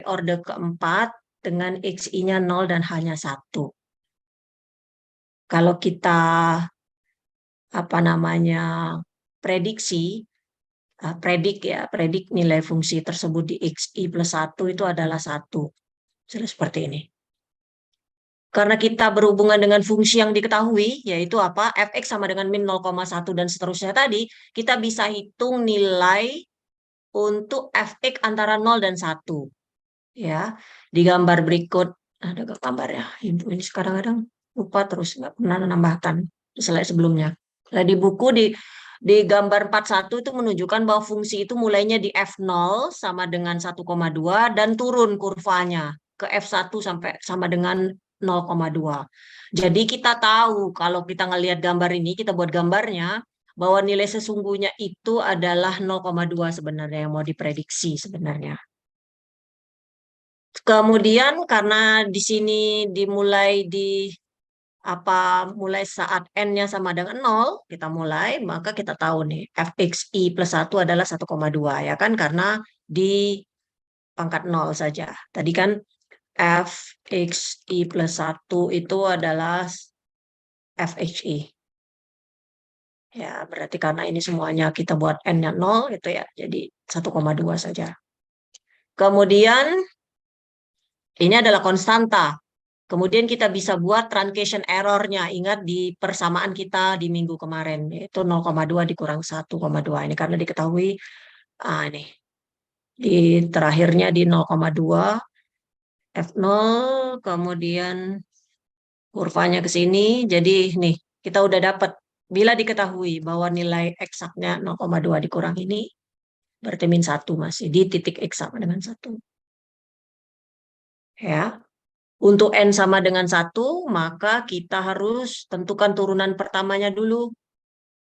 orde keempat dengan XI-nya 0 dan hanya 1. Kalau kita prediksi, predik nilai fungsi tersebut di XI plus 1 itu adalah 1. Seperti ini. Karena kita berhubungan dengan fungsi yang diketahui, yaitu apa? Fx sama dengan min 0,1 dan seterusnya tadi, kita bisa hitung nilai untuk Fx antara 0 dan 1. Ya, di gambar berikut, ada gambarnya. Ini sekarang kadang lupa terus, nggak pernah menambahkan slide sebelumnya. Nah, di buku di gambar 41 itu menunjukkan bahwa fungsi itu mulainya di F0 sama dengan 1,2 dan turun kurvanya ke F1 sampai sama dengan 0,2. Jadi kita tahu kalau kita ngelihat gambar ini, kita buat gambarnya, bahwa nilai sesungguhnya itu adalah 0,2 sebenarnya yang mau diprediksi sebenarnya. Kemudian karena di sini dimulai mulai saat n-nya sama dengan 0, kita mulai, maka kita tahu nih Fxi plus 1 adalah 1,2 ya kan, karena di pangkat 0 saja. Tadi kan Fxi plus 1 itu adalah Fhi. Ya, berarti karena ini semuanya kita buat n-nya 0 gitu ya, jadi 1,2 saja. Kemudian ini adalah konstanta. Kemudian kita bisa buat truncation error-nya. Ingat di persamaan kita di minggu kemarin, yaitu 0,2 dikurang 1,2. Ini karena diketahui, ini di terakhirnya di 0,2, F0, kemudian kurvanya ke sini. Jadi nih, kita udah dapat. Bila diketahui bahwa nilai eksaknya 0,2 dikurang ini, berarti min 1 masih di titik X sama dengan 1. Ya. Untuk N sama dengan 1, maka kita harus tentukan turunan pertamanya dulu.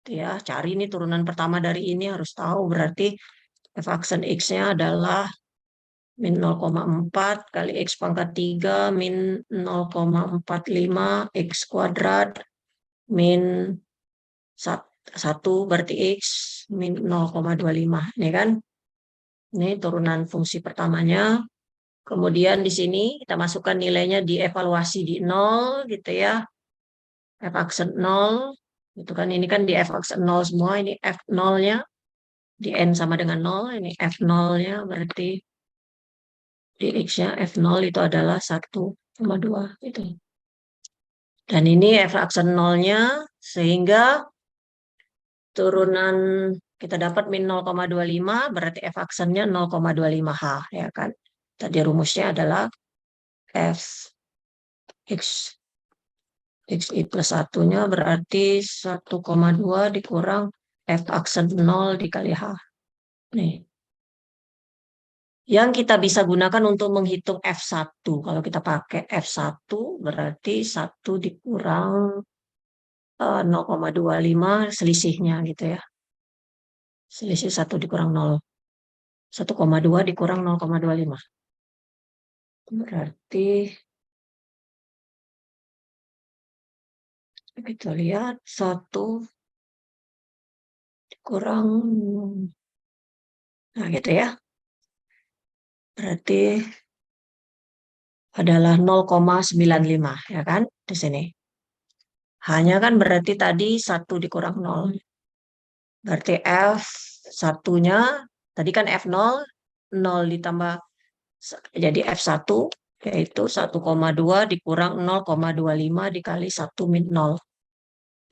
Ya, cari nih turunan pertama dari ini, harus tahu. Berarti f aksen X-nya adalah min 0,4 kali X pangkat 3 min 0,45 X kuadrat min 1 berarti X min 0,25. Ini kan? Ini turunan fungsi pertamanya. Kemudian di sini kita masukkan nilainya di evaluasi di 0 gitu ya. F aksen 0 itu kan, ini kan di F aksen 0 semua, ini F0-nya di N sama dengan 0, ini F0-nya berarti di X-nya F0 itu adalah 1,2 itu. Dan ini F aksen 0-nya sehingga turunan kita dapat min 0,25 berarti F aksennya 0,25H ya kan. Tadi rumusnya adalah F X Xi plus 1-nya berarti 1,2 dikurang F aksen 0 dikali H. Nih. Yang kita bisa gunakan untuk menghitung F1. Kalau kita pakai F1 berarti 1 dikurang 0,25 selisihnya gitu ya. Selisih 1 dikurang 0. 1,2 dikurang 0,25. Berarti kita lihat 1 kurang, nah gitu ya. Berarti adalah 0,95 ya kan di sini. Hanya kan berarti tadi 1 dikurang 0. Berarti F1-nya tadi kan F0, 0 ditambah jadi F1 yaitu 1,2 dikurang 0,25 dikali 1 min 0.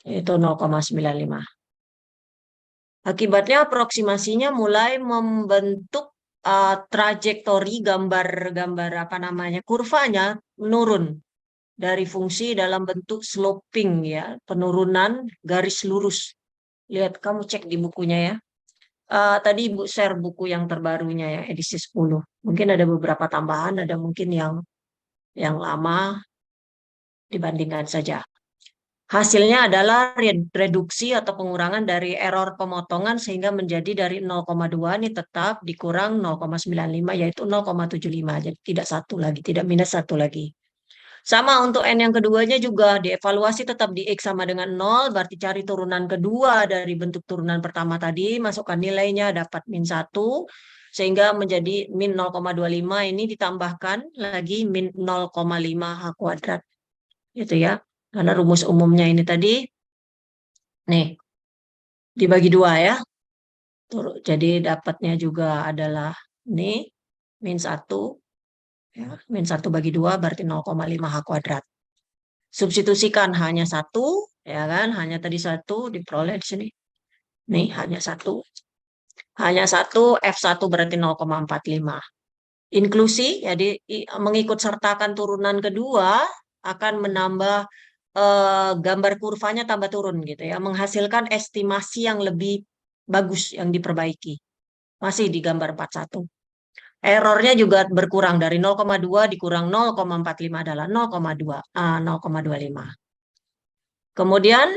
Yaitu 0,95. Akibatnya aproksimasinya mulai membentuk trajektori gambar kurvanya menurun dari fungsi dalam bentuk sloping ya, penurunan garis lurus. Lihat, kamu cek di bukunya ya. Tadi Ibu share buku yang terbarunya ya, edisi 10. Mungkin ada beberapa tambahan, ada mungkin yang lama, dibandingkan saja. Hasilnya adalah reduksi atau pengurangan dari error pemotongan sehingga menjadi dari 0,2 ini tetap dikurang 0,95 yaitu 0,75. Jadi tidak 1 lagi, tidak minus 1 lagi. Sama untuk N yang keduanya juga dievaluasi tetap di X sama dengan 0, berarti cari turunan kedua dari bentuk turunan pertama tadi, masukkan nilainya dapat min 1, sehingga menjadi min 0,25 ini ditambahkan lagi min 0,5 H kuadrat. Gitu ya. Karena rumus umumnya ini tadi, nih, dibagi 2 ya. Jadi dapatnya juga adalah ini, min 1, ya, min 1 bagi 2 berarti 0,5 H kuadrat. Substitusikan hanya 1, ya kan? Hanya tadi 1 diperoleh di sini. Nih, hanya 1. Hanya 1, F1 berarti 0,45. Inklusi, jadi mengikut sertakan turunan kedua akan menambah gambar kurvanya tambah turun gitu ya, menghasilkan estimasi yang lebih bagus yang diperbaiki. Masih di gambar 41. Errornya juga berkurang dari 0,2 dikurang 0,45 adalah 0,25. Kemudian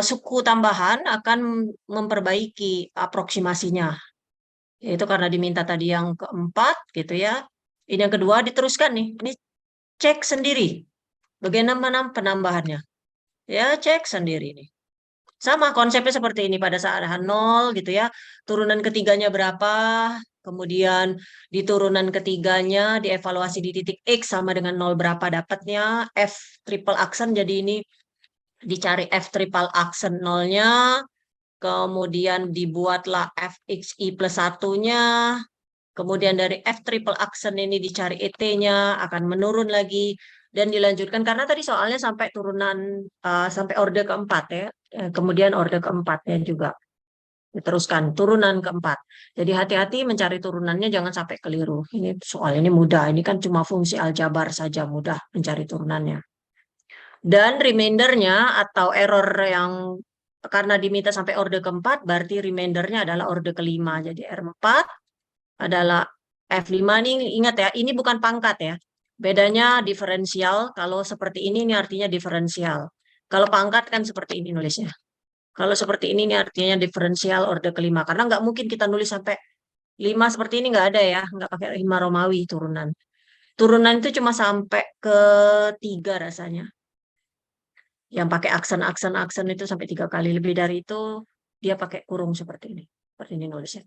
suku tambahan akan memperbaiki aproksimasinya. Yaitu karena diminta tadi yang keempat gitu ya. Ini yang kedua diteruskan nih. Ini cek sendiri. Bagaimana penambahannya? Ya cek sendiri nih. Sama konsepnya seperti ini pada saat ada 0 gitu ya. Turunan ketiganya berapa? Kemudian di turunan ketiganya dievaluasi di titik X sama dengan 0 berapa dapatnya. F triple aksen jadi ini dicari F triple aksen 0-nya. Kemudian dibuatlah Fxi plus 1-nya. Kemudian dari F triple aksen ini dicari ET-nya, akan menurun lagi. Dan dilanjutkan, karena tadi soalnya sampai turunan, sampai orde keempat ya. Kemudian orde keempatnya juga diteruskan, turunan keempat. Jadi hati-hati mencari turunannya, jangan sampai keliru. Ini soal ini mudah, ini kan cuma fungsi aljabar saja, mudah mencari turunannya. Dan remindernya atau error yang karena diminta sampai orde keempat, berarti remindernya adalah orde kelima. Jadi R4 adalah F5 ini, ingat ya, ini bukan pangkat ya. Bedanya diferensial, kalau seperti ini artinya diferensial. Kalau pangkat kan seperti ini nulisnya. Kalau seperti ini artinya diferensial orde kelima. Karena nggak mungkin kita nulis sampai 5 seperti ini, nggak ada ya. Nggak pakai 5 Romawi turunan. Turunan itu cuma sampai ke 3 rasanya. Yang pakai aksen itu sampai 3 kali. Lebih dari itu, dia pakai kurung seperti ini. Seperti ini nulisnya.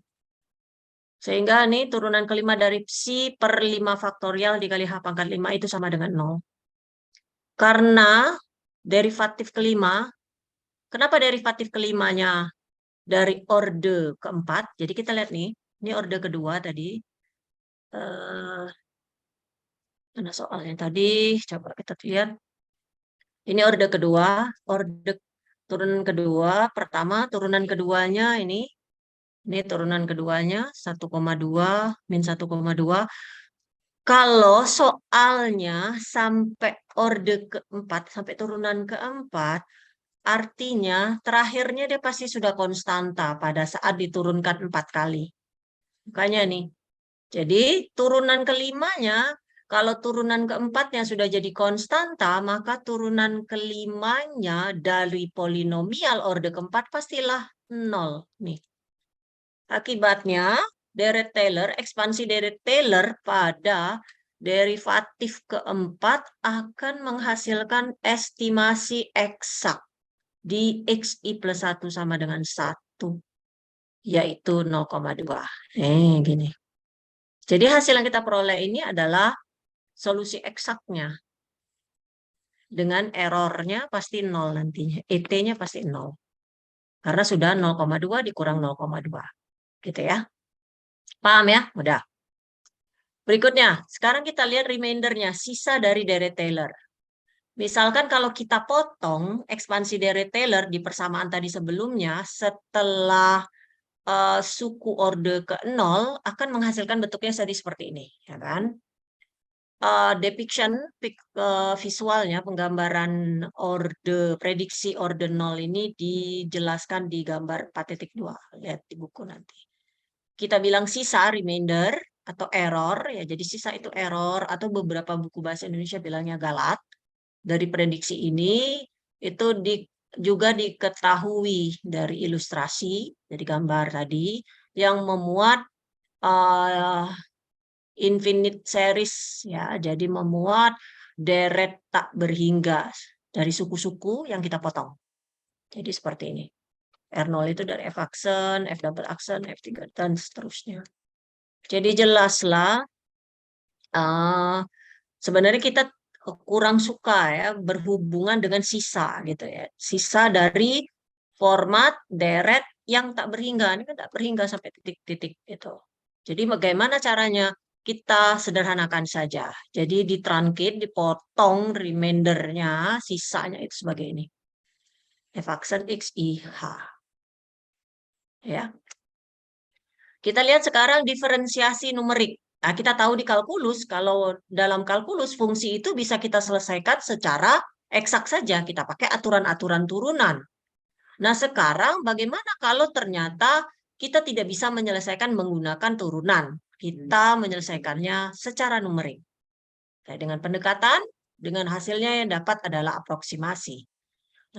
Sehingga ini turunan kelima dari psi per 5 faktorial dikali H pangkat 5 itu sama dengan 0. Karena derivatif kelima, kenapa derivatif kelimanya dari orde keempat? Jadi kita lihat nih, ini orde kedua tadi. Mana soalnya tadi? Coba kita lihat. Ini orde kedua, orde turunan kedua, pertama turunan keduanya ini turunan keduanya 1,2 min 1,2. Kalau soalnya sampai orde keempat, sampai turunan keempat, artinya terakhirnya dia pasti sudah konstanta pada saat diturunkan 4 kali. Makanya nih, jadi turunan kelimanya, kalau turunan keempatnya sudah jadi konstanta, maka turunan kelimanya dari polinomial orde keempat pastilah 0. Nih. Akibatnya, deret Taylor, ekspansi deret Taylor pada derivatif keempat akan menghasilkan estimasi eksak di Xi plus 1 sama dengan 1, yaitu 0,2. Gini. Jadi hasil yang kita peroleh ini adalah solusi eksaknya. Dengan errornya pasti 0 nantinya. ET-nya pasti 0. Karena sudah 0,2 dikurang 0,2. Gitu ya. Paham ya? Udah. Berikutnya, sekarang kita lihat remaindernya, sisa dari deret Taylor. Misalkan kalau kita potong ekspansi deret Taylor di persamaan tadi sebelumnya, setelah suku orde ke-0 akan menghasilkan bentuknya jadi seperti ini. Ya kan? Depiction visualnya, penggambaran orde, prediksi orde 0 ini dijelaskan di gambar 4.2. Lihat di buku nanti. Kita bilang sisa, remainder, atau error, ya jadi sisa itu error, atau beberapa buku bahasa Indonesia bilangnya galat. Dari prediksi ini, itu juga diketahui dari ilustrasi, dari gambar tadi, yang memuat infinite series, ya jadi memuat deret tak berhingga dari suku-suku yang kita potong. Jadi seperti ini. R0 itu dari F aksen, F double aksen, F3, dan seterusnya. Jadi jelaslah, sebenarnya kita kurang suka ya berhubungan dengan sisa gitu ya. Sisa dari format deret yang tak berhingga. Ini kan tak berhingga sampai titik-titik itu. Jadi bagaimana caranya? Kita sederhanakan saja. Jadi ditruncate, dipotong remaindernya, sisanya itu sebagai ini. F aksen X, I, H. Ya. Kita lihat sekarang diferensiasi numerik. Nah, kita tahu di kalkulus, kalau dalam kalkulus fungsi itu bisa kita selesaikan secara eksak saja. Kita pakai aturan-aturan turunan. Nah, sekarang bagaimana kalau ternyata kita tidak bisa menyelesaikan menggunakan turunan? Kita menyelesaikannya secara numerik. Nah, dengan pendekatan, dengan hasilnya yang dapat adalah aproksimasi.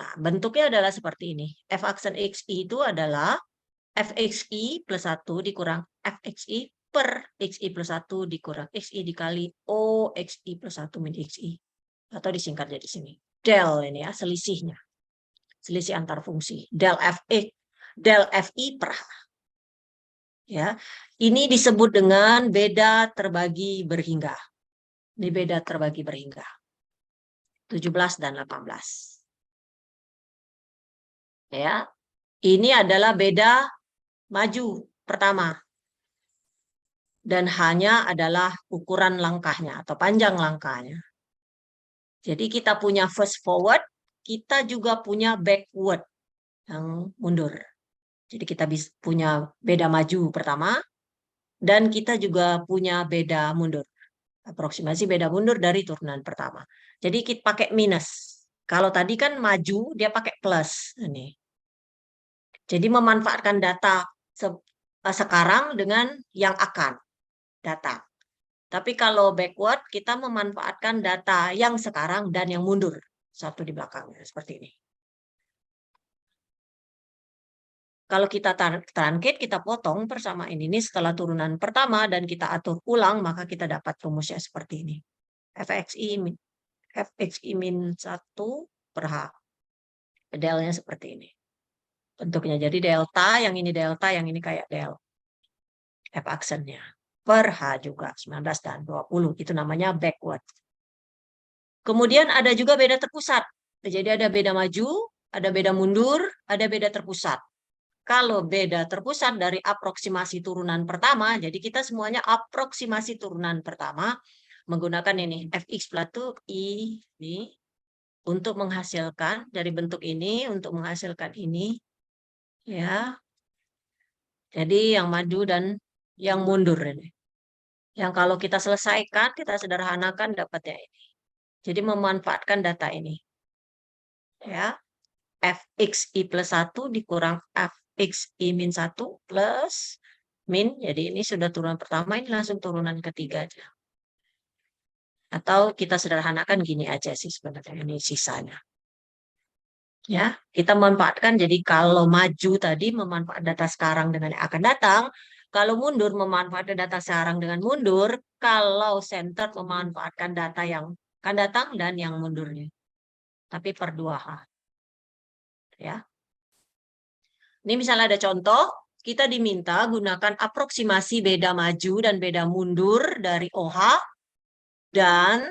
Nah, bentuknya adalah seperti ini. F aksen XI itu adalah FXI plus 1 dikurang FXI per XI plus 1 dikurang XI dikali OXI plus 1 min XI. Atau disingkat jadi sini. Del ini ya, selisihnya. Selisih antar fungsi. Del FI per H. Ya, ini disebut dengan beda terbagi berhingga. Ini beda terbagi berhingga. 17 dan 18. Ya, ini adalah beda maju pertama. Dan hanya adalah ukuran langkahnya atau panjang langkahnya. Jadi kita punya first forward, kita juga punya backward yang mundur. Jadi kita punya beda maju pertama, dan kita juga punya beda mundur. Aproksimasi beda mundur dari turunan pertama. Jadi kita pakai minus. Kalau tadi kan maju, dia pakai plus. Ini. Jadi memanfaatkan data sekarang dengan yang akan datang. Tapi kalau backward, kita memanfaatkan data yang sekarang dan yang mundur. Satu di belakangnya, seperti ini. Kalau kita truncate, kita potong bersama ini setelah turunan pertama dan kita atur ulang, maka kita dapat rumusnya seperti ini. Fxi min 1 per H. Delnya seperti ini. Bentuknya jadi delta, yang ini kayak del. F aksennya. Per H juga, 19 dan 20. Itu namanya backward. Kemudian ada juga beda terpusat. Jadi ada beda maju, ada beda mundur, ada beda terpusat. Kalau beda terpusat dari aproksimasi turunan pertama, jadi kita semuanya aproksimasi turunan pertama menggunakan ini Fx plus ini untuk menghasilkan dari bentuk ini untuk menghasilkan ini, ya. Jadi yang maju dan yang mundur ini. Yang kalau kita selesaikan, kita sederhanakan dapatnya ini. Jadi memanfaatkan data ini. Ya. Fxi plus 1 dikurang Fxi min 1 plus min. Jadi ini sudah turunan pertama, ini langsung turunan ketiga aja. Atau kita sederhanakan gini aja sih sebenarnya, ini sisanya. Ya, kita memanfaatkan, jadi kalau maju tadi memanfaatkan data sekarang dengan yang akan datang, kalau mundur memanfaatkan data sekarang dengan mundur, kalau center memanfaatkan data yang akan datang dan yang mundurnya. Tapi per 2H. Ya. Ini misalnya ada contoh, kita diminta gunakan aproksimasi beda maju dan beda mundur dari OH dan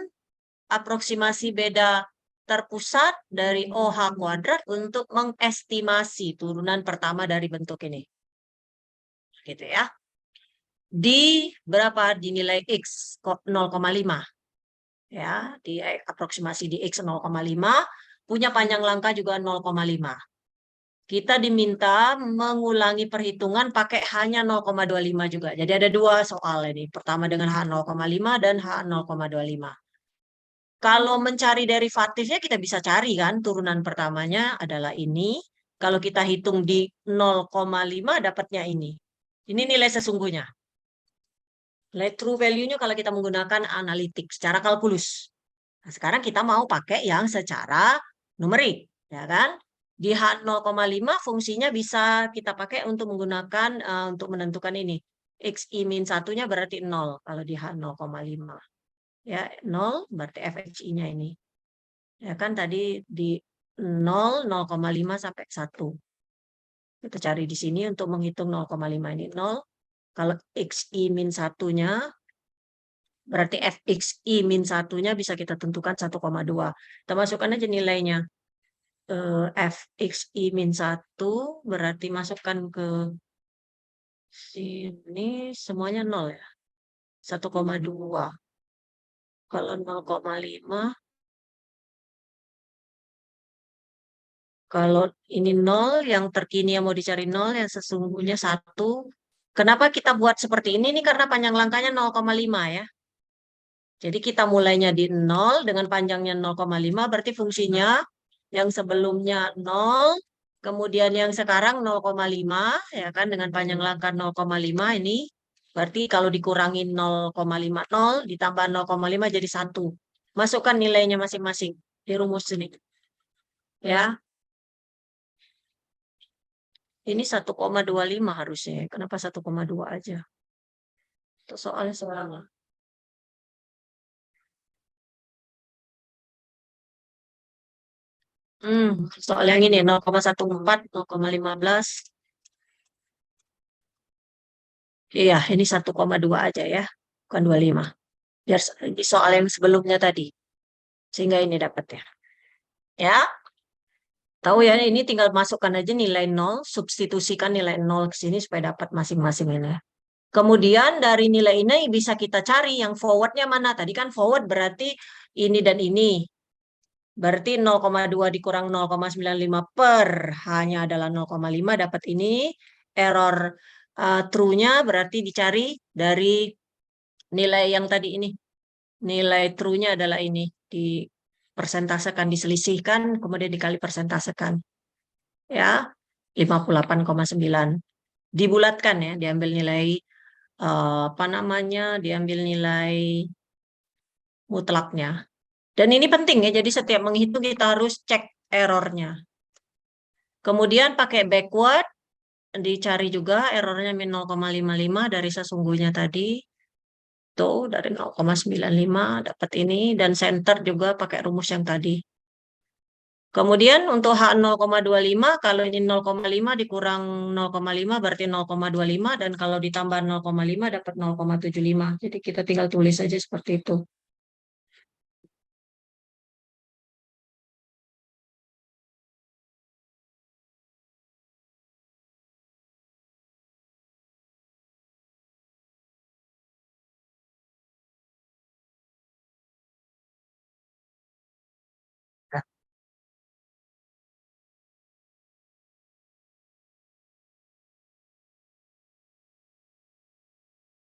aproksimasi beda terpusat dari OH kuadrat untuk mengestimasi turunan pertama dari bentuk ini. Gitu ya. Di berapa? Dinilai X 0,5. Ya, di aproksimasi di X 0,5, punya panjang langkah juga 0,5. Kita diminta mengulangi perhitungan pakai hanya 0,25 juga. Jadi ada dua soal ini. Pertama dengan H 0,5 dan H 0,25. Kalau mencari derivatifnya kita bisa cari kan. Turunan pertamanya adalah ini. Kalau kita hitung di 0,5 dapatnya ini. Ini nilai sesungguhnya. Nilai true value-nya kalau kita menggunakan analitik secara kalkulus. Nah, sekarang kita mau pakai yang secara numerik. Ya kan? Di H 0,5 fungsinya bisa kita pakai untuk menggunakan untuk menentukan ini. Xi min 1-nya berarti 0 kalau di H 0,5. Ya, 0 berarti fxi-nya ini. Ya kan tadi di 0, 0,5 sampai 1. Kita cari di sini untuk menghitung 0,5 ini 0. Kalau xi min 1-nya, berarti fxi min 1-nya bisa kita tentukan 1,2. Kita masukkan aja nilainya. Fxi min 1 berarti masukkan ke sini semuanya 0 ya. 1,2. Kalau 0,5, kalau ini 0, yang terkini yang mau dicari 0, yang sesungguhnya 1. Kenapa kita buat seperti ini? Ini karena panjang langkahnya 0,5 ya. Jadi kita mulainya di 0 dengan panjangnya 0,5, berarti fungsinya yang sebelumnya 0, kemudian yang sekarang 0,5, ya kan, dengan panjang langkah 0,5 ini, berarti kalau dikurangi 0,50 ditambah 0,5 jadi 1. Masukkan nilainya masing-masing di rumus ini. Ya, ini 1,25 harusnya. Kenapa 1,2 aja? Itu soalnya soalnya. Soal yang ini 0,14, 0,15. Iya, ini 1,2 aja ya, bukan 25. Biar di soal yang sebelumnya tadi. Sehingga ini dapat ya. Ya, tahu ya, ini tinggal masukkan aja nilai 0, substitusikan nilai 0 ke sini supaya dapat masing-masing ini. Kemudian dari nilai ini bisa kita cari yang forwardnya mana. Tadi kan forward berarti ini dan ini. Berarti 0,2 dikurang 0,95 per hanya adalah 0,5 dapat ini. Error true-nya berarti dicari dari nilai yang tadi ini. Nilai true-nya adalah ini. Dipersentasekan, diselisihkan, kemudian dikali persentasekan. Ya, 58,9. Dibulatkan ya, diambil nilai apa namanya? Diambil nilai mutlaknya. Dan ini penting ya, jadi setiap menghitung kita harus cek errornya. Kemudian pakai backward, dicari juga errornya min 0,55 dari sesungguhnya tadi. Tuh, dari 0,95 dapat ini. Dan center juga pakai rumus yang tadi. Kemudian untuk H 0,25, kalau ini 0,5 dikurang 0,5 berarti 0,25. Dan kalau ditambah 0,5 dapat 0,75. Jadi kita tinggal tulis saja seperti itu.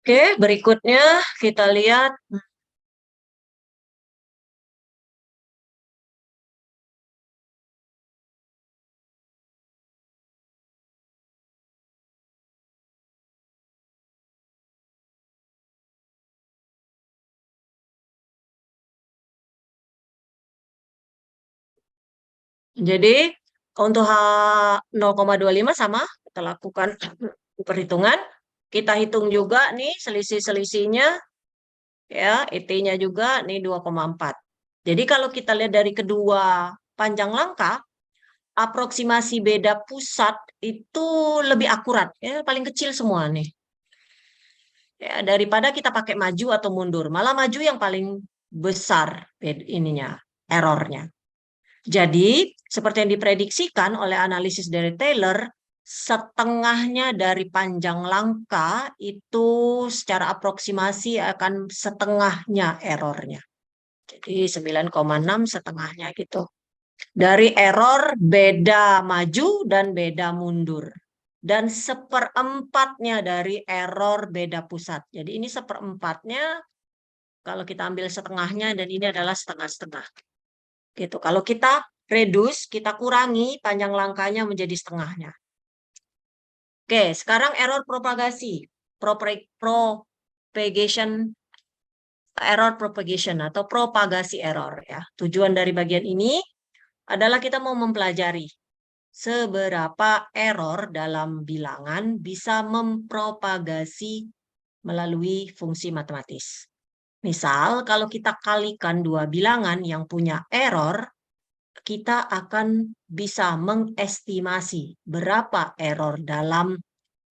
Oke, berikutnya kita lihat. Jadi untuk H 0,25 sama, kita lakukan perhitungan. Kita hitung juga nih selisih-selisihnya, ya, ET-nya juga nih 2,4. Jadi kalau kita lihat dari kedua panjang langkah, aproksimasi beda pusat itu lebih akurat, ya, paling kecil semua nih. Ya, daripada kita pakai maju atau mundur, malah maju yang paling besar ininya, errornya. Jadi, seperti yang diprediksikan oleh analisis dari Taylor, setengahnya dari panjang langkah itu secara aproksimasi akan setengahnya errornya. Jadi 9,6 setengahnya gitu. Dari error beda maju dan beda mundur. Dan seperempatnya dari error beda pusat. Jadi ini seperempatnya, kalau kita ambil setengahnya, dan ini adalah setengah-setengah. Gitu. Kalau kita reduce, kita kurangi panjang langkahnya menjadi setengahnya. Oke, sekarang error propagasi. Propagation error propagation atau propagasi error ya. Tujuan dari bagian ini adalah kita mau mempelajari seberapa error dalam bilangan bisa mempropagasi melalui fungsi matematis. Misal, kalau kita kalikan dua bilangan yang punya error, kita akan bisa mengestimasi berapa error dalam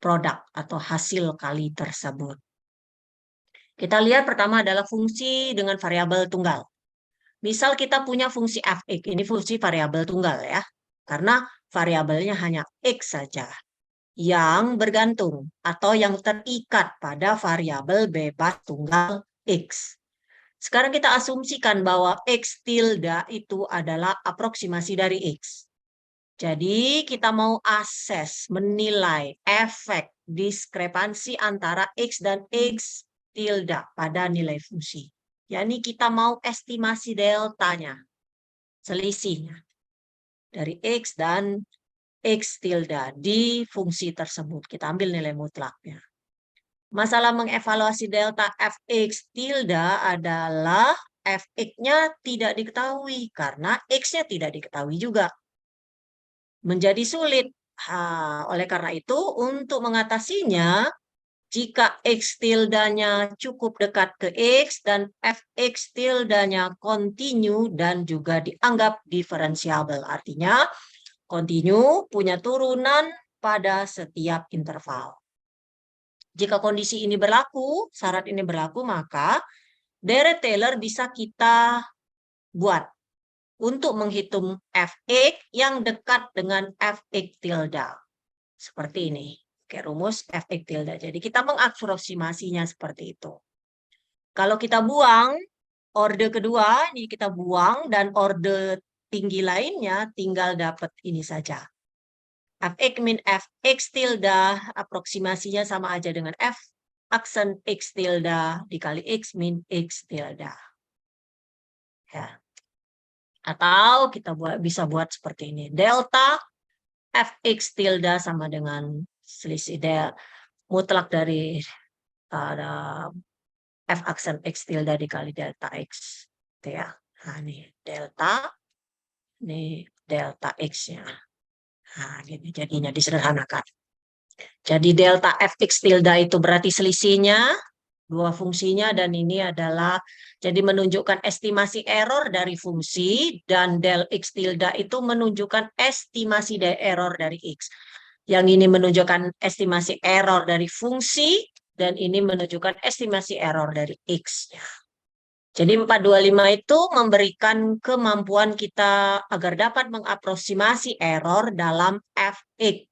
produk atau hasil kali tersebut. Kita lihat pertama adalah fungsi dengan variabel tunggal. Misal kita punya fungsi fx, ini fungsi variabel tunggal ya, karena variabelnya hanya x saja yang bergantung atau yang terikat pada variabel bebas tunggal x. Sekarang kita asumsikan bahwa x tilde itu adalah aproksimasi dari x. Jadi kita mau akses, menilai efek diskrepansi antara x dan x tilde pada nilai fungsi. yakni kita mau estimasi deltanya, selisihnya dari x dan x tilde di fungsi tersebut. Kita ambil nilai mutlaknya. Masalah mengevaluasi delta fx tilde adalah fx-nya tidak diketahui karena x-nya tidak diketahui juga. Menjadi sulit. Oleh karena itu, untuk mengatasinya, jika x tildanya cukup dekat ke x dan fx tildanya kontinu dan juga dianggap diferensiabel. Artinya, kontinu punya turunan pada setiap interval. Jika kondisi ini berlaku, syarat ini berlaku, maka deret Taylor bisa kita buat untuk menghitung fx yang dekat dengan fx tilde. Seperti ini. Oke, rumus fx tilde. Jadi kita mengaproksimasinya seperti itu. Kalau kita buang, orde kedua, ini kita buang, dan orde tinggi lainnya tinggal dapat ini saja. Fx min fx tilde, aproksimasinya sama aja dengan f aksen x tilde dikali x min x tilde. Ya. Atau kita bisa buat seperti ini. Delta fx tilde sama dengan selisih mutlak dari f aksen x tilde dikali delta x. Itu ya. Nah, ini delta, ini delta x-nya. Nah, gini jadinya disederhanakan. Jadi delta fx tilde itu berarti selisihnya, dua fungsinya, dan ini adalah jadi menunjukkan estimasi error dari fungsi, dan del x tilde itu menunjukkan estimasi dari error dari x. Yang ini menunjukkan estimasi error dari fungsi, dan ini menunjukkan estimasi error dari x-nya. Jadi 425 itu memberikan kemampuan kita agar dapat mengaproksimasi error dalam fx.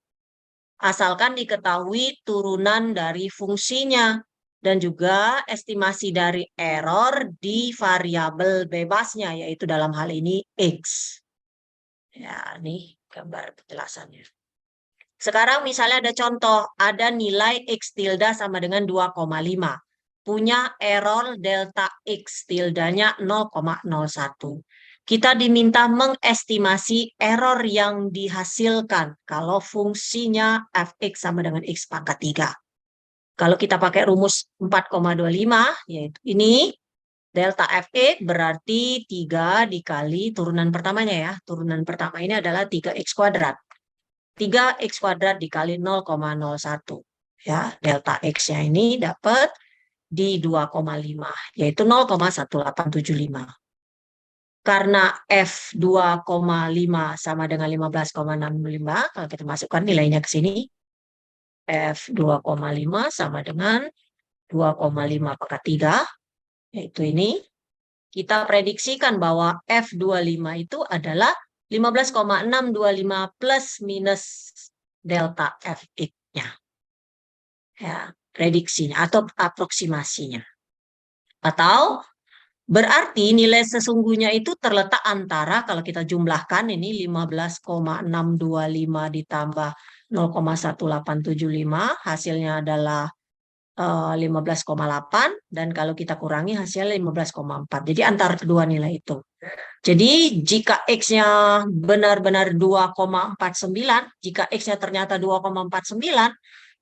Asalkan diketahui turunan dari fungsinya dan juga estimasi dari error di variabel bebasnya, yaitu dalam hal ini x. Ya, ini gambar penjelasannya. Sekarang misalnya ada contoh, ada nilai x tilde sama dengan 2,5. Punya error delta x tildenya 0,01. Kita diminta mengestimasi error yang dihasilkan kalau fungsinya fx sama dengan x pangkat 3. Kalau kita pakai rumus 4,25, yaitu ini, delta fx berarti 3 dikali turunan pertamanya ya. Turunan pertama ini adalah 3x kuadrat. 3x kuadrat dikali 0,01. Ya, delta x-nya ini dapat di 2,5, yaitu 0,1875. Karena F 2,5 sama dengan 15,65, kalau kita masukkan nilainya ke sini, F 2,5 sama dengan 2,5 pangkat 3, yaitu ini. Kita prediksikan bahwa F25 itu adalah 15,625 plus minus delta Fx-nya. Ya, prediksinya atau aproksimasinya. Atau berarti nilai sesungguhnya itu terletak antara, kalau kita jumlahkan ini 15,625 ditambah 0,1875, hasilnya adalah 15,8, dan kalau kita kurangi hasilnya 15,4. Jadi antara kedua nilai itu. Jadi jika X-nya benar-benar 2,49, jika X-nya ternyata 2,49,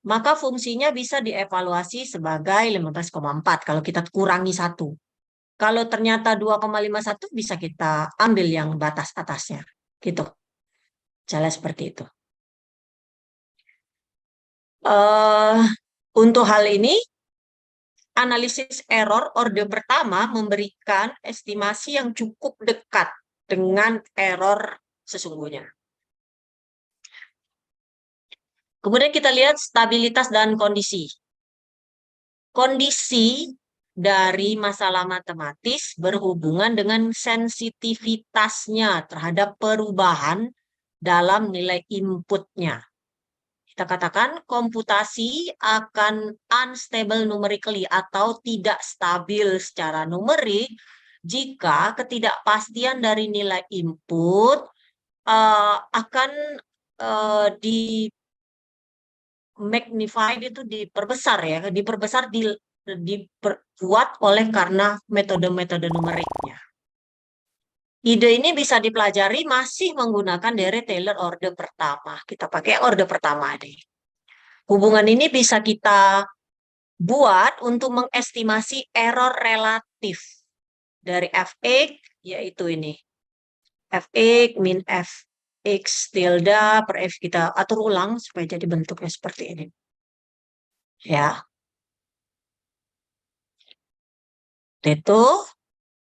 maka fungsinya bisa dievaluasi sebagai 15,4 kalau kita kurangi 1. Kalau ternyata 2,51 bisa kita ambil yang batas atasnya. Gitu. Cara seperti itu. Untuk hal ini, analisis error orde pertama memberikan estimasi yang cukup dekat dengan error sesungguhnya. Kemudian kita lihat stabilitas dan kondisi. Kondisi dari masalah matematis berhubungan dengan sensitivitasnya terhadap perubahan dalam nilai inputnya. Kita katakan komputasi akan unstable numerically atau tidak stabil secara numerik jika ketidakpastian dari nilai input akan di magnified, itu diperbesar ya, diperkuat oleh karena metode-metode numeriknya. Ide ini bisa dipelajari masih menggunakan dari Taylor orde pertama. Kita pakai orde pertama deh. Hubungan ini bisa kita buat untuk mengestimasi error relatif dari Fx, yaitu ini. Fx min Fx tilde per F, kita atur ulang supaya jadi bentuknya seperti ini. Ya. Itu.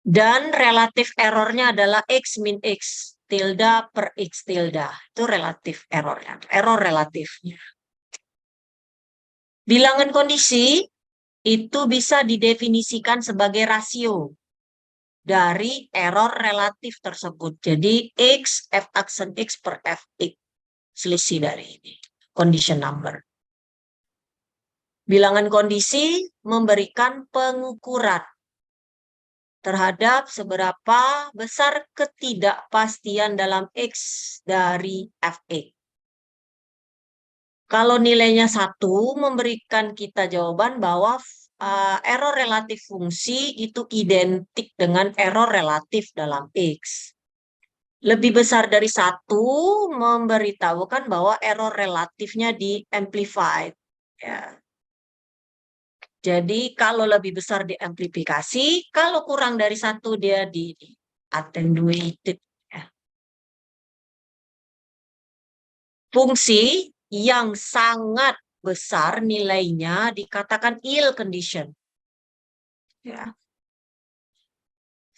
Dan relatif errornya adalah X min X tilde per X tilde. Itu relatif errornya. Error relatifnya. Bilangan kondisi itu bisa didefinisikan sebagai rasio dari error relatif tersebut. Jadi X, F aksen X per Fx. Selisih dari ini. Condition number. Bilangan kondisi memberikan pengukuran terhadap seberapa besar ketidakpastian dalam X dari Fx. Kalau nilainya 1, memberikan kita jawaban bahwa error relatif fungsi itu identik dengan error relatif dalam X. Lebih besar dari 1 memberitahukan bahwa error relatifnya di-amplified. Ya. Jadi kalau lebih besar diamplifikasi, kalau kurang dari 1 dia di attenuated. Ya. Fungsi yang sangat besar nilainya dikatakan ill condition. Ya.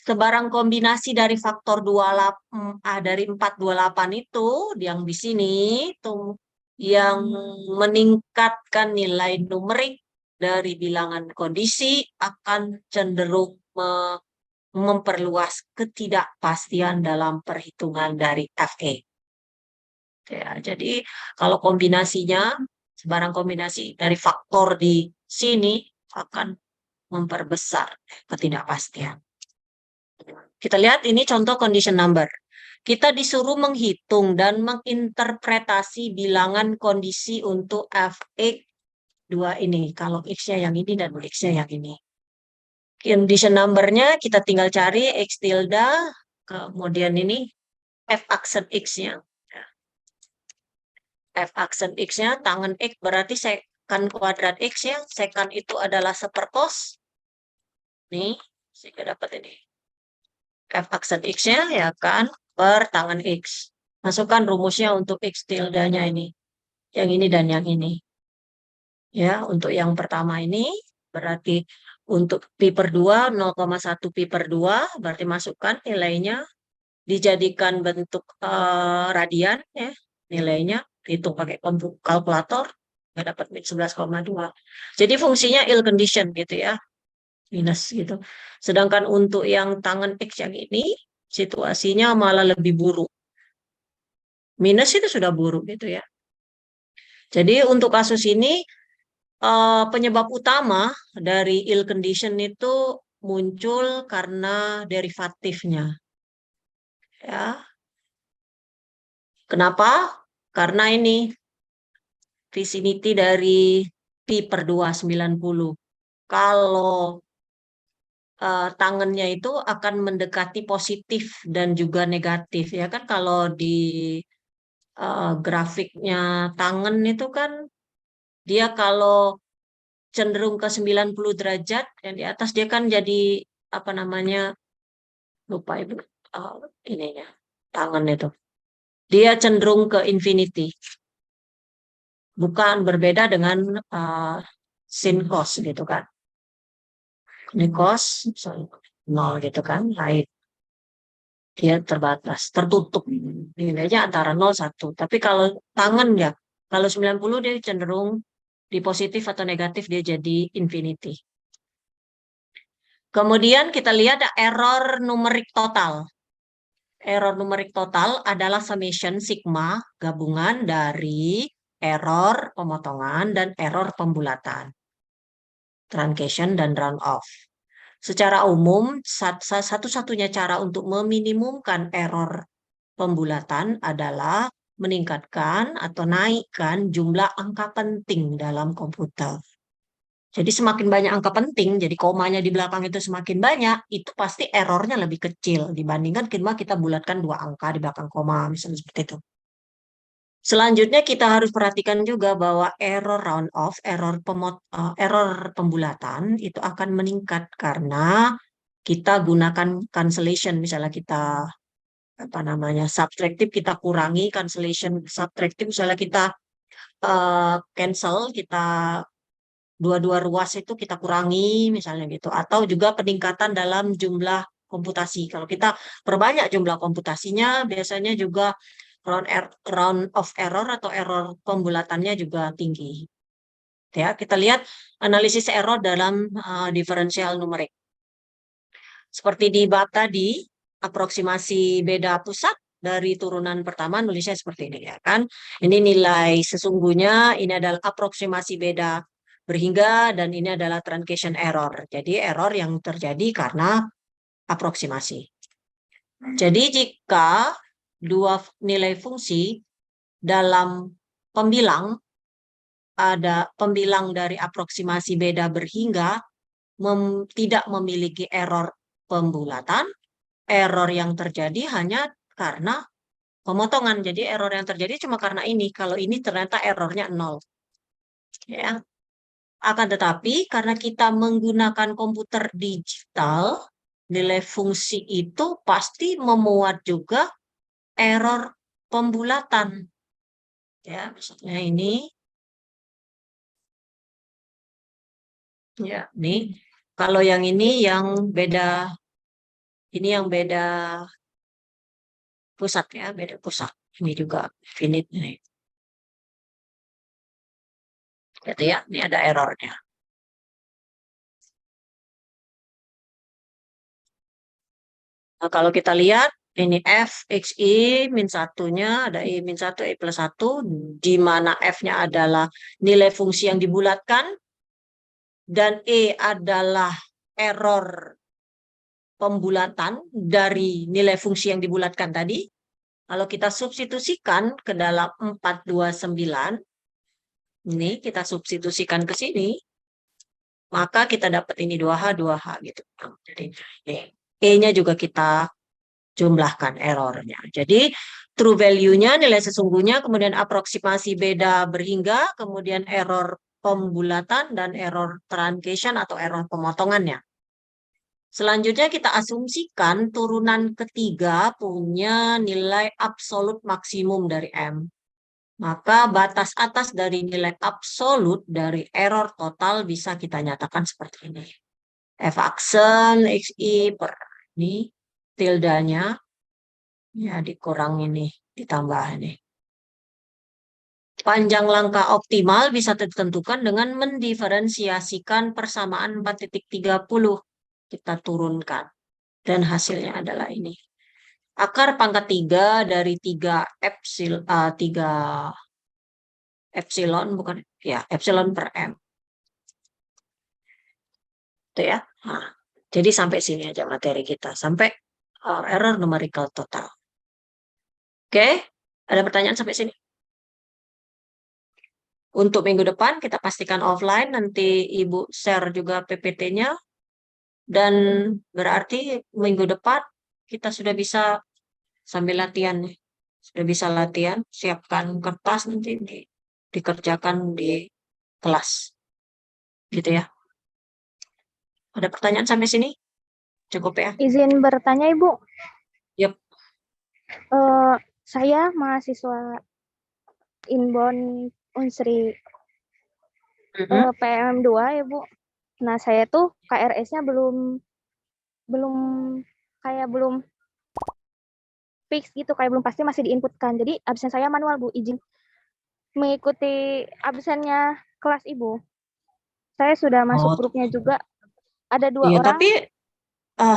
Sebarang kombinasi dari faktor 28, dari 428 itu yang di sini tuh yang meningkatkan nilai numerik dari bilangan kondisi akan cenderung memperluas ketidakpastian dalam perhitungan dari Fe. Ya, jadi kalau kombinasinya, sebarang kombinasi dari faktor di sini akan memperbesar ketidakpastian. Kita lihat ini contoh condition number. Kita disuruh menghitung dan menginterpretasi bilangan kondisi untuk Fx 2 ini. Kalau X-nya yang ini dan X-nya yang ini. Condition number-nya kita tinggal cari X tilde, kemudian ini F aksen X-nya. F aksen X-nya, tangan X berarti sekan kuadrat X ya. Sekan itu adalah seperkos. Nih, sehingga dapat ini. F aksen X-nya ya kan, per tangan X. Masukkan rumusnya untuk X tilde-nya ini. Yang ini dan yang ini. Ya, untuk yang pertama ini berarti untuk pi per 2, 0,1 pi per 2, berarti masukkan nilainya, dijadikan bentuk radian, ya, nilainya, hitung pakai kalkulator, nggak dapat min 11,2. Jadi fungsinya ill condition gitu ya, minus gitu. Sedangkan untuk yang tangan X yang ini, situasinya malah lebih buruk. Minus itu sudah buruk gitu ya. Jadi untuk kasus ini, penyebab utama dari ill condition itu muncul karena derivatifnya. Ya. Kenapa? Karena ini vicinity dari pi per 2, 90. Kalau tangannya itu akan mendekati positif dan juga negatif. Ya kan kalau di grafiknya tangan itu kan dia kalau cenderung ke 90 derajat, yang di atas dia kan jadi apa namanya, lupa ibu ininya, tangan itu. Dia cenderung ke infinity. Bukan berbeda dengan sin cos gitu kan. Ini cos misalnya 0 gitu kan, lain. Dia terbatas, tertutup. Nilainya antara 0, 1. Tapi kalau tangan ya, kalau 90 dia cenderung di positif atau negatif, dia jadi infinity. Kemudian kita lihat ada error numerik total. Error numerik total adalah summation sigma gabungan dari error pemotongan dan error pembulatan, truncation dan round off. Secara umum, satu-satunya cara untuk meminimumkan error pembulatan adalah meningkatkan atau naikkan jumlah angka penting dalam komputer. Jadi semakin banyak angka penting, jadi komanya di belakang itu semakin banyak, itu pasti errornya lebih kecil dibandingkan kita bulatkan 2 angka di belakang koma, misalnya seperti itu. Selanjutnya kita harus perhatikan juga bahwa error round off, error pembulatan itu akan meningkat karena kita gunakan cancellation, misalnya kita subtraktif, kita kurangi, cancellation subtraktif, misalnya kita cancel, kita dua-dua ruas itu kita kurangi misalnya gitu, atau juga peningkatan dalam jumlah komputasi. Kalau kita perbanyak jumlah komputasinya, biasanya juga round of error atau error pembulatannya juga tinggi. Ya, kita lihat analisis error dalam diferensial numerik. Seperti di bab tadi, aproksimasi beda pusat dari turunan pertama nulisnya seperti ini ya kan. Ini nilai sesungguhnya, ini adalah aproksimasi beda berhingga, dan ini adalah truncation error. Jadi error yang terjadi karena aproksimasi. Jadi jika dua nilai fungsi dalam pembilang, ada pembilang dari aproksimasi beda berhingga tidak memiliki error pembulatan, error yang terjadi hanya karena pemotongan. Jadi error yang terjadi cuma karena ini. Kalau ini ternyata errornya 0. Ya. Akan tetapi karena kita menggunakan komputer digital, nilai fungsi itu pasti memuat juga error pembulatan. Ya, misalnya ini. Ya, nih. Kalau yang ini yang beda, ini yang beda pusat ya, beda pusat. Ini juga finite nih. Gitu ya, ini ada errornya. Nah, kalau kita lihat, ini F, X, I, min satunya, ada I min 1, I plus 1, di mana F-nya adalah nilai fungsi yang dibulatkan, dan E adalah error pembulatan dari nilai fungsi yang dibulatkan tadi. Kalau kita substitusikan ke dalam 429, ini kita substitusikan ke sini, maka kita dapat ini 2H, 2H gitu. Jadi E-nya juga kita jumlahkan errornya. Jadi true value-nya nilai sesungguhnya, kemudian aproksimasi beda berhingga, kemudian error pembulatan dan error truncation atau error pemotongannya. Selanjutnya kita asumsikan turunan ketiga punya nilai absolut maksimum dari M. Maka batas atas dari nilai absolut dari error total bisa kita nyatakan seperti ini. F aksen XI per ini tildanya ya dikurang ini, ditambah ini. Panjang langkah optimal bisa ditentukan dengan mendiferensiasikan persamaan 4.30. Kita turunkan. Dan hasilnya adalah ini. Akar pangkat 3 dari 3 epsilon, bukan ya, epsilon per M. Itu ya. Nah, jadi sampai sini aja materi kita. Sampai error numerical total. Oke, ada pertanyaan sampai sini? Untuk minggu depan kita pastikan offline, nanti Ibu share juga PPT-nya. Dan berarti minggu depan kita sudah bisa sambil latihan nih. Sudah bisa latihan, siapkan kertas nanti dikerjakan di kelas. Gitu ya. Ada pertanyaan sampai sini? Cukup ya? Izin bertanya, Ibu. Yep. Saya mahasiswa inbound Unsri PM2 ya, Bu. Nah, saya tuh KRS-nya belum belum belum fix gitu, kayak belum pasti, masih diinputkan. Jadi absen saya manual, Bu. Izin mengikuti absennya kelas Ibu. Saya sudah masuk Oh, grupnya juga. Ada 2 iya, orang. tapi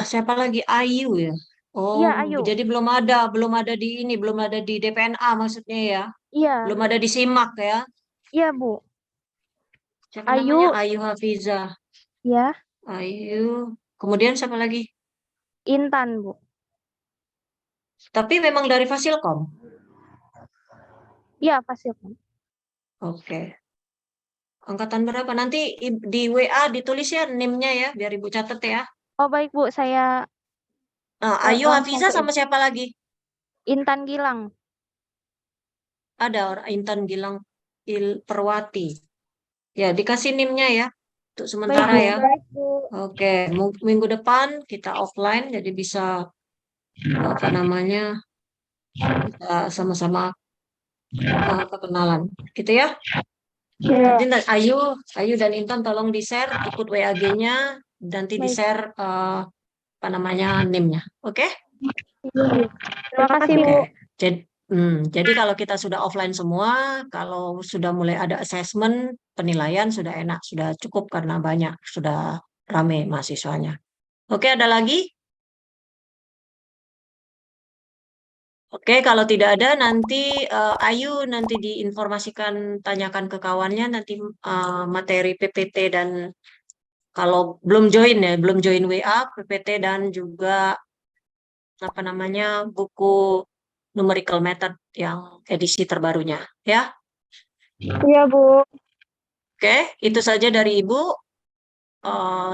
siapa lagi? Ayu ya. Iya, Oh, Ayu. jadi belum ada di ini, belum ada di DPNA maksudnya ya. Iya, Belum ada di SIMAK ya. iya, Bu. Siapa namanya? Ayu, Ayu Hafiza. ya. Ayu. Kemudian siapa lagi? Intan, Bu. Tapi memang dari Fasilkom. Iya, Fasilkom. Oke. Angkatan berapa? Nanti di WA ditulis ya NIM-nya ya, biar Ibu catat ya. Oh, baik, Bu. Saya Nah, Ayu langsung Hafiza ke sama Ibu. siapa lagi? Intan Gilang. Ada orang Intan Gilang Perwati. Ya, dikasih NIM-nya ya. Untuk Baik, sementara Bu. ya. Baik, Bu. Oke, minggu depan kita offline, jadi bisa apa namanya kita sama-sama perkenalan, gitu ya. Iya. Nanti Ayu dan Intan tolong di-share ikut WAG-nya, nanti Baik. di-share apa namanya NIM-nya. Oke? Terima kasih, Oke. Bu. Jadi, jadi kalau kita sudah offline semua, kalau sudah mulai ada assessment, penilaian sudah enak, sudah cukup karena banyak, sudah rame mahasiswanya. Oke, ada lagi? Oke, kalau tidak ada nanti Ayu nanti diinformasikan, tanyakan ke kawannya nanti materi PPT dan kalau belum join ya, belum join WA, PPT dan juga apa namanya buku numerical method yang edisi terbarunya, ya. Iya, Bu. Oke, itu saja dari Ibu.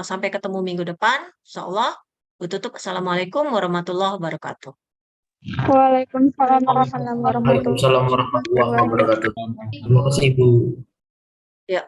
Sampai ketemu minggu depan, insya Allah. Tutup. Assalamualaikum warahmatullahi wabarakatuh. Waalaikumsalam warahmatullahi Waalaikumsalam wabarakatuh. warahmatullahi wabarakatuh. Terima kasih, Bu. Ya.